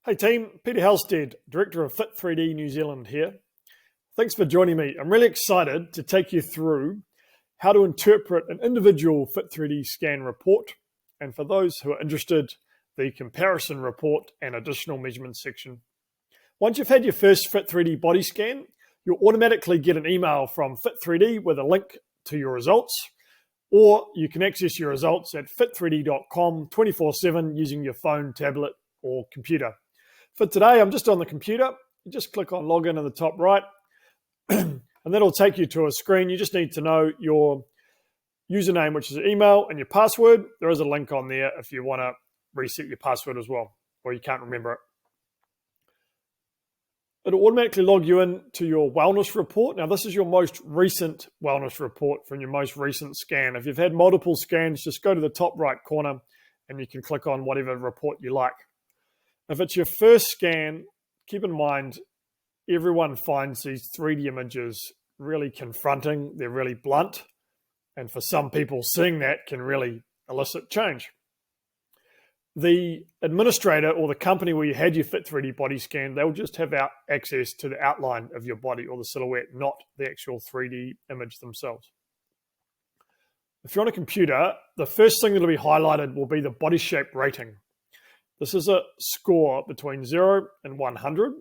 Hey team, Peter Halstead, Director of Fit3d New Zealand here. Thanks for joining me. I'm really excited to take you through how to interpret an individual Fit3d scan report, and for those who are interested, the comparison report and additional measurements section. Once you've had your first Fit3d body scan, you'll automatically get an email from Fit3d with a link to your results, or you can access your results at fit3d.com 24/7 using your phone, tablet, or computer. For today, I'm just on the computer. You just click on login in the top right, and that'll take you to a screen. You just need to know your username, which is your email, and your password. There is a link on there if you want to reset your password as well, or you can't remember it. It'll automatically log you in to your wellness report. Now, this is your most recent wellness report from your most recent scan. If you've had multiple scans, just go to the top right corner and you can click on whatever report you like. If it's your first scan, keep in mind, everyone finds these 3D images really confronting. They're really blunt. And for some people, seeing that can really elicit change. The administrator or the company where you had your Fit3d body scan, they'll just have access to the outline of your body or the silhouette, not the actual 3D image themselves. If you're on a computer, the first thing that'll be highlighted will be the body shape rating. This is a score between 0 and 100.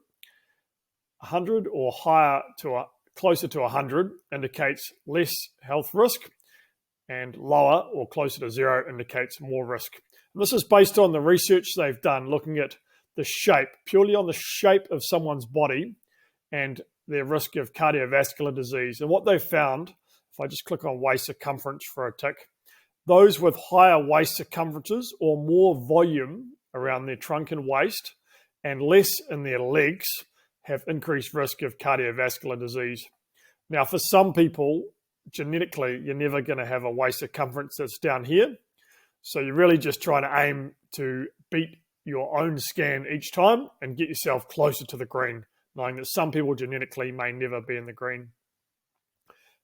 100 or higher to closer to 100 indicates less health risk, and lower or closer to 0 indicates more risk. And this is based on the research they've done, looking at the shape, purely on the shape of someone's body and their risk of cardiovascular disease. And what they've found, if I just click on waist circumference for a tick, those with higher waist circumferences or more volume around their trunk and waist and less in their legs have increased risk of cardiovascular disease. Now, for some people, genetically, you're never going to have a waist circumference that's down here. So you're really just trying to aim to beat your own scan each time and get yourself closer to the green, knowing that some people genetically may never be in the green.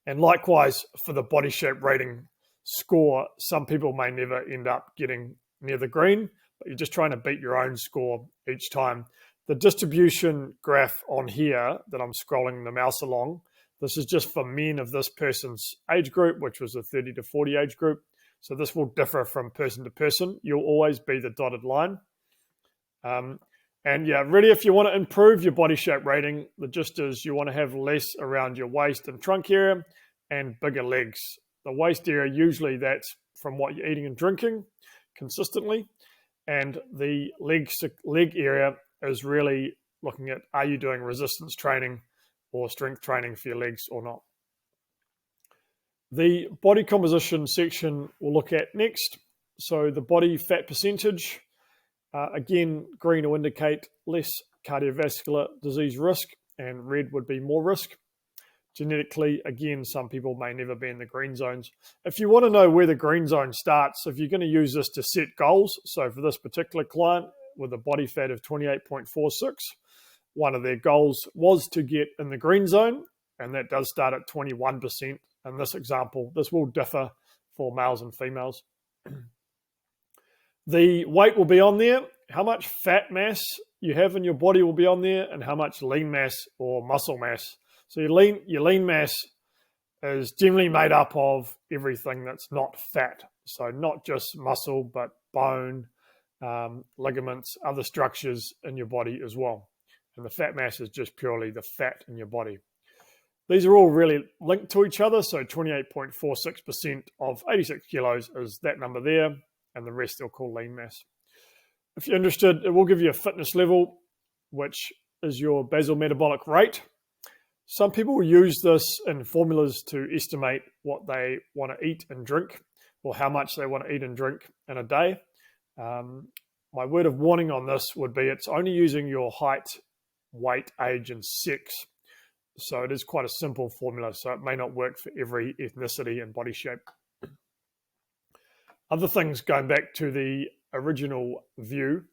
And likewise, for the body shape rating score, some people may never end up getting near the green, but you're just trying to beat your own score each time. The distribution graph on here that I'm scrolling the mouse along, this is just for men of this person's age group, which was the 30 to 40 age group. So this will differ from person to person. You'll always be the dotted line. And yeah, really, if you want to improve your body shape rating, the gist is you want to have less around your waist and trunk area and bigger legs. The waist area, usually that's from what you're eating and drinking consistently. And the leg area is really looking at, are you doing resistance training or strength training for your legs or not? The body composition section we'll look at next. So the body fat percentage, again, green will indicate less cardiovascular disease risk and red would be more risk. Genetically, again, some people may never be in the green zones. If you want to know where the green zone starts, if you're going to use this to set goals, so for this particular client with a body fat of 28.46, one of their goals was to get in the green zone, and that does start at 21%. In this example, this will differ for males and females. The weight will be on there. How much fat mass you have in your body will be on there, and how much lean mass or muscle mass. So your lean mass is generally made up of everything that's not fat. So not just muscle, but bone, ligaments, other structures in your body as well. And the fat mass is just purely the fat in your body. These are all really linked to each other. So 28.46% of 86 kilos is that number there, and the rest they'll call lean mass. If you're interested, it will give you a fitness level, which is your basal metabolic rate. Some people use this in formulas to estimate what they want to eat and drink, or how much they want to eat and drink in a day. My word of warning on this would be it's only using your height, weight, age, and sex. So it is quite a simple formula, so it may not work for every ethnicity and body shape. Other things, going back to the original view,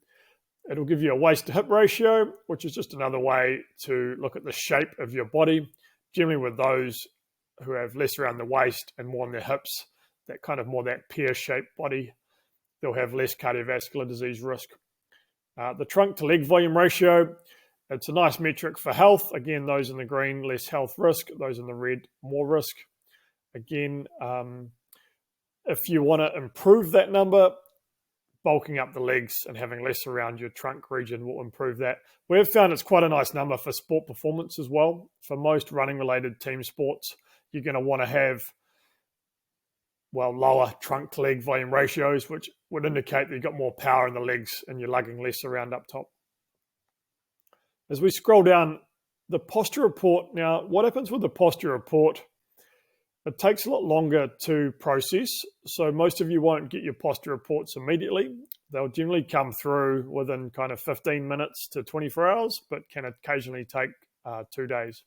it'll give you a waist to hip ratio, which is just another way to look at the shape of your body. Generally with those who have less around the waist and more on their hips, that kind of more that pear-shaped body, they'll have less cardiovascular disease risk. The trunk to leg volume ratio, it's a nice metric for health. Again, those in the green, less health risk. Those in the red, more risk. Again, if you want to improve that number, bulking up the legs and having less around your trunk region will improve that. We've found it's quite a nice number for sport performance as well. For most running-related team sports, you're going to want to have, well, lower trunk to leg volume ratios, which would indicate that you've got more power in the legs and you're lugging less around up top. As we scroll down, the posture report. Now, what happens with the posture report? It takes a lot longer to process, so most of you won't get your posture reports immediately. They'll generally come through within kind of 15 minutes to 24 hours, but can occasionally take 2 days.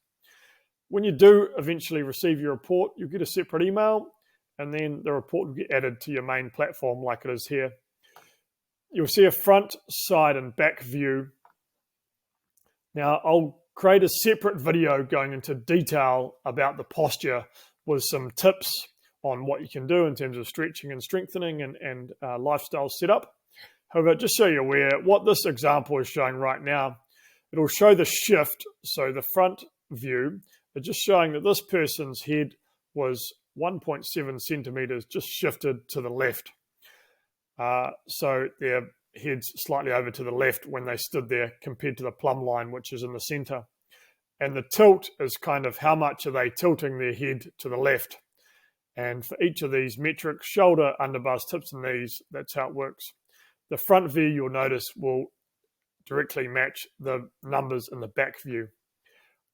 When you do eventually receive your report, you'll get a separate email, and then the report will get added to your main platform like it is here. You'll see a front, side, and back view. Now, I'll create a separate video going into detail about the posture with some tips on what you can do in terms of stretching and strengthening and lifestyle setup. However, just so you're aware, what this example is showing right now, it'll show the shift. So the front view, it's just showing that this person's head was 1.7 centimeters just shifted to the left. So their head's slightly over to the left when they stood there compared to the plumb line, which is in the center. And the tilt is kind of how much are they tilting their head to the left. And for each of these metrics, shoulder, underbust, hips and knees, that's how it works. The front view, you'll notice, will directly match the numbers in the back view.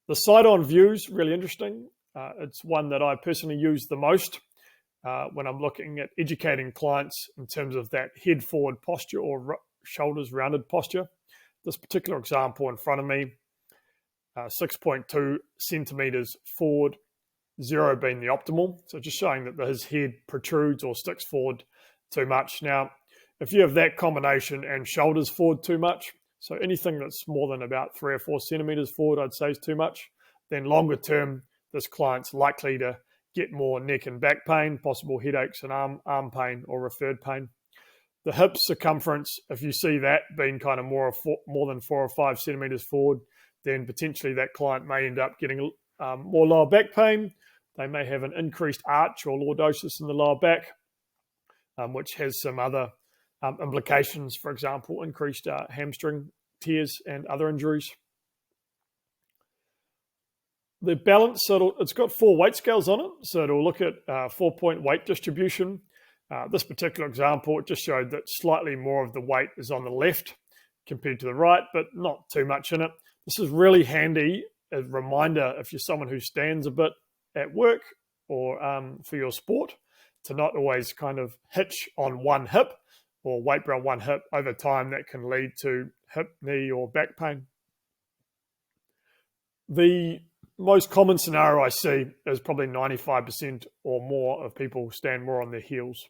The side-on view is really interesting. It's one that I personally use the most when I'm looking at educating clients in terms of that head forward posture or shoulders rounded posture. This particular example in front of me, 6.2 centimeters forward, 0 being the optimal. So just showing that his head protrudes or sticks forward too much. Now, if you have that combination and shoulders forward too much, so anything that's more than about 3 or 4 centimeters forward, I'd say is too much, then longer term, this client's likely to get more neck and back pain, possible headaches and arm pain or referred pain. The hip circumference, if you see that being kind of more than 4 or 5 centimeters forward, then potentially that client may end up getting more lower back pain. They may have an increased arch or lordosis in the lower back, which has some other implications, for example, increased hamstring tears and other injuries. The balance, so it's got 4 weight scales on it, so it'll look at 4-point weight distribution. This particular example, it just showed that slightly more of the weight is on the left compared to the right, but not too much in it. This is really handy, a reminder if you're someone who stands a bit at work or for your sport, to not always kind of hitch on one hip or weight bear on one hip. Over time, that can lead to hip, knee, or back pain. The most common scenario I see is probably 95% or more of people stand more on their heels.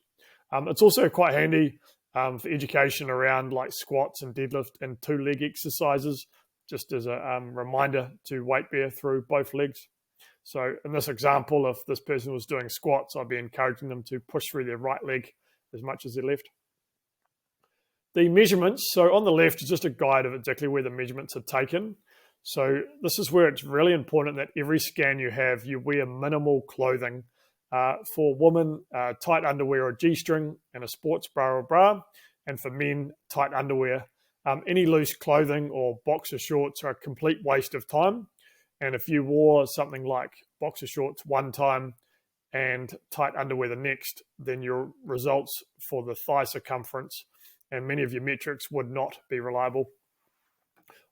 It's also quite handy for education around like squats and deadlift and 2-leg exercises, just as a reminder to weight bear through both legs. So in this example, if this person was doing squats, I'd be encouraging them to push through their right leg as much as their left. The measurements, so on the left is just a guide of exactly where the measurements are taken. So this is where it's really important that every scan you have, you wear minimal clothing. For women, tight underwear or G-string and a sports bra or bra, and for men, tight underwear. Any loose clothing or boxer shorts are a complete waste of time. And if you wore something like boxer shorts one time and tight underwear the next, then your results for the thigh circumference and many of your metrics would not be reliable.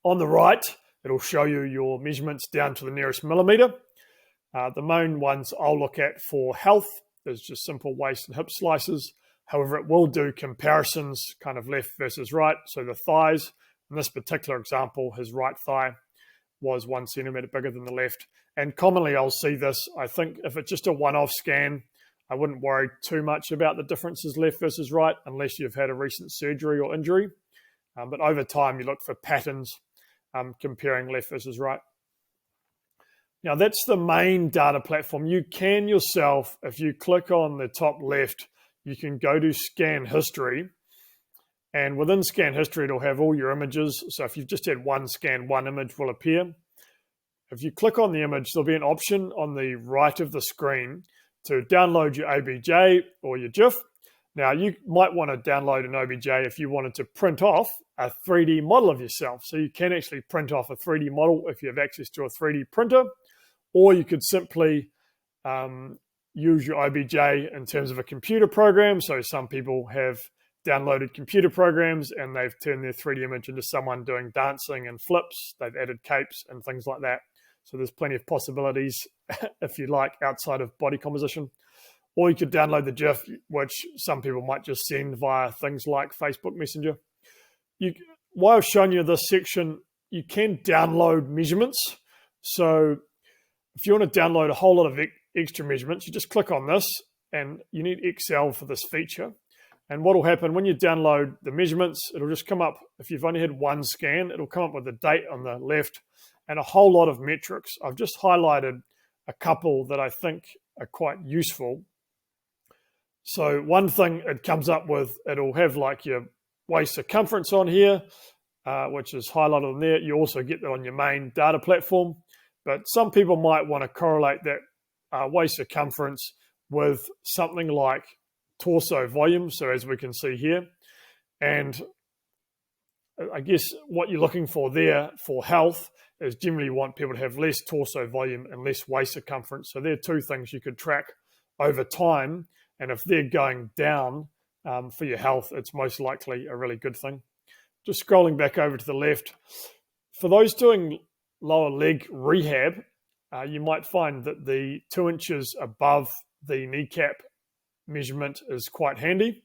On the right, it'll show you your measurements down to the nearest millimeter. The main ones I'll look at for health is just simple waist and hip slices. However, it will do comparisons, kind of left versus right. So the thighs, in this particular example, his right thigh was 1 centimeter bigger than the left. And commonly I'll see this. I think if it's just a one-off scan, I wouldn't worry too much about the differences left versus right unless you've had a recent surgery or injury. But over time, you look for patterns comparing left versus right. Now, that's the main data platform. You can yourself, if you click on the top left, you can go to scan history. And within scan history, it'll have all your images. So if you've just had one scan, one image will appear. If you click on the image, there'll be an option on the right of the screen to download your OBJ or your GIF. Now, you might want to download an OBJ if you wanted to print off a 3D model of yourself. So you can actually print off a 3D model if you have access to a 3D printer, or you could simply use your OBJ in terms of a computer program. So some people have downloaded computer programs and they've turned their 3D image into someone doing dancing and flips. They've added capes and things like that. So there's plenty of possibilities, if you like, outside of body composition. Or you could download the GIF, which some people might just send via things like Facebook Messenger. While I've shown you this section, you can download measurements. So if you want to download a whole lot of extra measurements, you just click on this, and you need Excel for this feature. And what will happen when you download the measurements, it'll just come up, if you've only had one scan, it'll come up with the date on the left and a whole lot of metrics. I've just highlighted a couple that I think are quite useful. So one thing it comes up with, it'll have like your waist circumference on here, which is highlighted on there. You also get that on your main data platform. But some people might want to correlate that waist circumference with something like torso volume. So as we can see here, and I guess what you're looking for there for health is generally you want people to have less torso volume and less waist circumference. So there are two things you could track over time. And if they're going down for your health, it's most likely a really good thing. Just scrolling back over to the left, for those doing lower leg rehab, you might find that the 2 inches above the kneecap measurement is quite handy,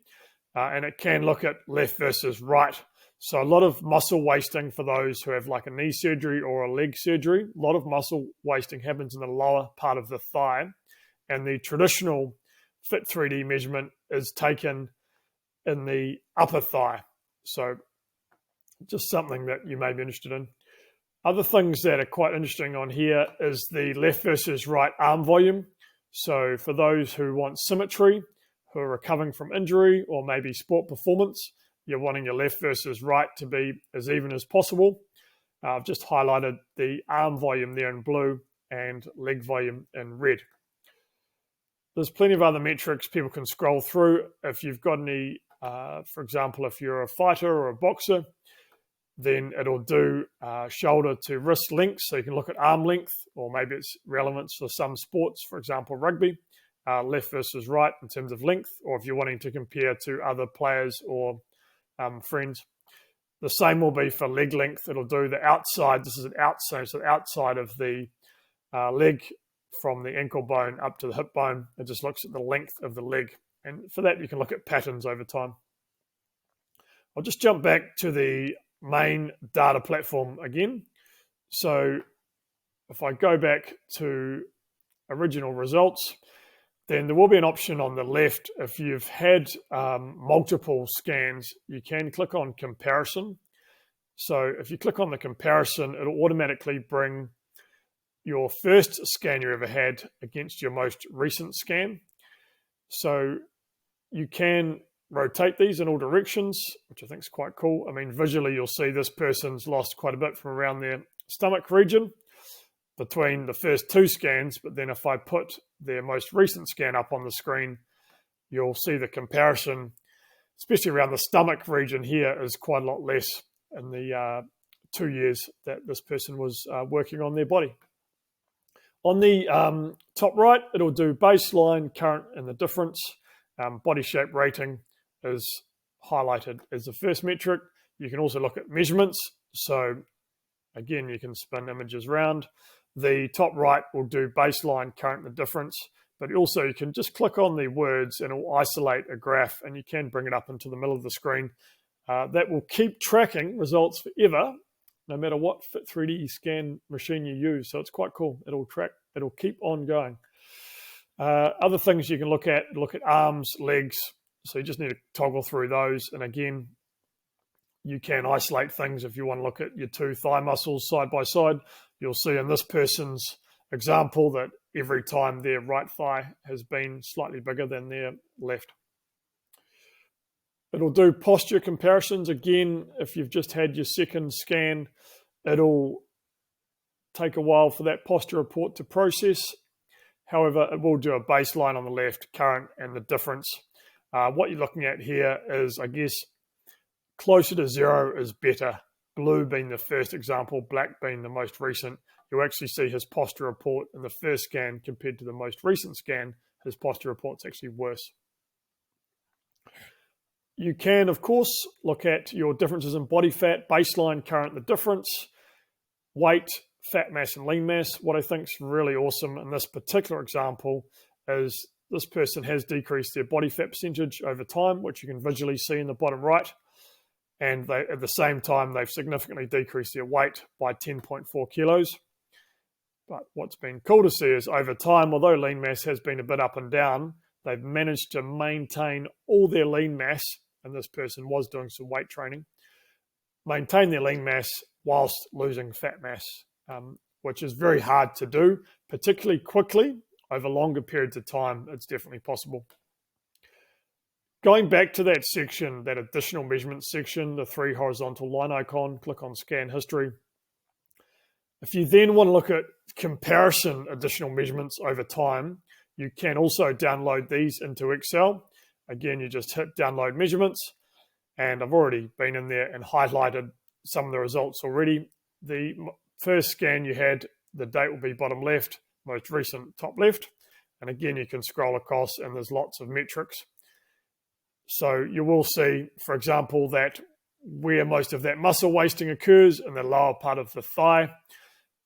and it can look at left versus right. So a lot of muscle wasting for those who have like a knee surgery or a leg surgery, a lot of muscle wasting happens in the lower part of the thigh, and the traditional Fit3d measurement is taken in the upper thigh. So just something that you may be interested in. Other things that are quite interesting on here is the left versus right arm volume. So for those who want symmetry, who are recovering from injury or maybe sport performance, you're wanting your left versus right to be as even as possible. I've just highlighted the arm volume there in blue and leg volume in red. There's plenty of other metrics people can scroll through. If you've got any, for example, if you're a fighter or a boxer, then it'll do shoulder to wrist length. So you can look at arm length, or maybe it's relevant for some sports, for example, rugby, left versus right in terms of length, or if you're wanting to compare to other players or friends. The same will be for leg length. It'll do the outside. This is an outside, so the outside of the leg from the ankle bone up to the hip bone. It just looks at the length of the leg. And for that, you can look at patterns over time. I'll just jump back to the main data platform again. So if I go back to original results, then there will be an option on the left. If you've had multiple scans, you can click on comparison. So if you click on the comparison, it'll automatically bring your first scan you ever had against your most recent scan. So you can rotate these in all directions, which I think is quite cool. I mean, visually, you'll see this person's lost quite a bit from around their stomach region between the first two scans, but then if I put their most recent scan up on the screen, you'll see the comparison, especially around the stomach region here, is quite a lot less in the 2 years that this person was working on their body. On the top right, it'll do baseline, current, and the difference. Body shape rating is highlighted as the first metric. You can also look at measurements. So again, you can spin images around. The top right will do baseline, current, and the difference. But also you can just click on the words and it will isolate a graph, and you can bring it up into the middle of the screen. That will keep tracking results forever, no matter what Fit3d scan machine you use. So it's quite cool. It'll track, it'll keep on going. Other things you can look at arms, legs. So you just need to toggle through those. And again, you can isolate things if you want to look at your two thigh muscles side by side. You'll see in this person's example that every time their right thigh has been slightly bigger than their left. It'll do posture comparisons. Again, if you've just had your second scan, it'll take a while for that posture report to process. However, it will do a baseline on the left, current, and the difference. What you're looking at here is, I guess, closer to 0 is better. Blue being the first example, black being the most recent. You'll actually see his posture report in the first scan compared to the most recent scan. His posture report's actually worse. You can, of course, look at your differences in body fat, baseline, current, the difference, weight, fat mass, and lean mass. What I think is really awesome in this particular example is this person has decreased their body fat percentage over time, which you can visually see in the bottom right. And at the same time, they've significantly decreased their weight by 10.4 kilos. But what's been cool to see is over time, although lean mass has been a bit up and down, they've managed to maintain all their lean mass, and this person was doing some weight training, maintain their lean mass whilst losing fat mass, which is very hard to do, particularly quickly. Over longer periods of time, it's definitely possible. Going back to that section, that additional measurement section, the 3 horizontal line icon, click on scan history. If you then want to look at comparison additional measurements over time, you can also download these into Excel. Again, you just hit download measurements, and I've already been in there and highlighted some of the results already. The first scan you had, the date will be bottom left, most recent top left. And again, you can scroll across and there's lots of metrics. So you will see, for example, that where most of that muscle wasting occurs in the lower part of the thigh.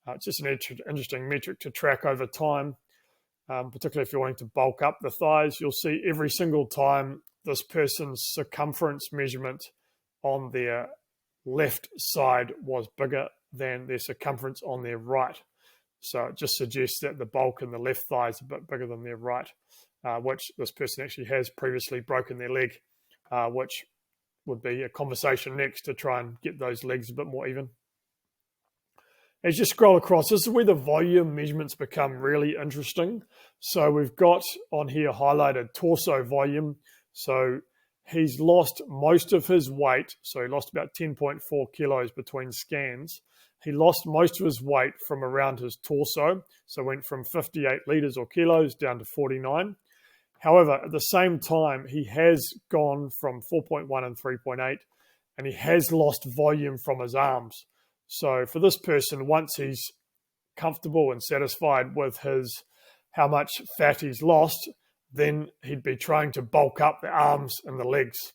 It's just an interesting metric to track over time, particularly if you're wanting to bulk up the thighs. You'll see every single time this person's circumference measurement on their left side was bigger than their circumference on their right. So it just suggests that the bulk in the left thigh is a bit bigger than their right, which this person actually has previously broken their leg, which would be a conversation next to try and get those legs a bit more even. As you scroll across, this is where the volume measurements become really interesting. So we've got on here highlighted torso volume. So he's lost most of his weight. So he lost about 10.4 kilos between scans. He lost most of his weight from around his torso. So went from 58 liters or kilos down to 49. However, at the same time, he has gone from 4.1 and 3.8, and he has lost volume from his arms. So for this person, once he's comfortable and satisfied with how much fat he's lost, then he'd be trying to bulk up the arms and the legs,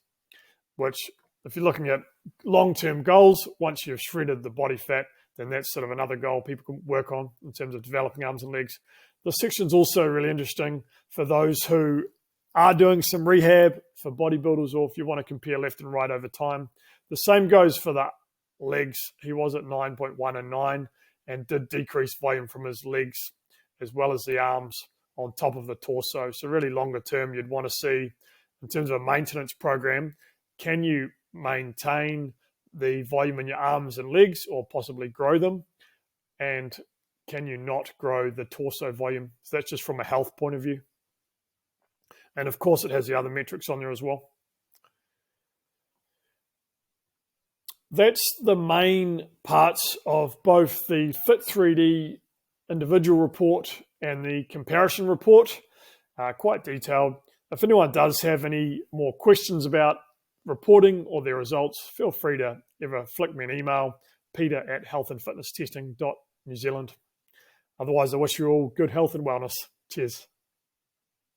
which if you're looking at long-term goals, once you've shredded the body fat, then that's sort of another goal people can work on in terms of developing arms and legs. This section's also really interesting for those who are doing some rehab for bodybuilders, or if you want to compare left and right over time. The same goes for the legs. He was at 9.1 and 9 and did decrease volume from his legs as well as the arms on top of the torso. So really longer term, you'd want to see, in terms of a maintenance program, can you maintain the volume in your arms and legs or possibly grow them? And can you not grow the torso volume? So that's just from a health point of view. And of course, it has the other metrics on there as well. That's the main parts of both the Fit3d individual report and the comparison report, quite detailed. If anyone does have any more questions about reporting or their results, feel free to ever flick me an email, peter@healthandfitnesstesting.nz. Otherwise, I wish you all good health and wellness. Cheers.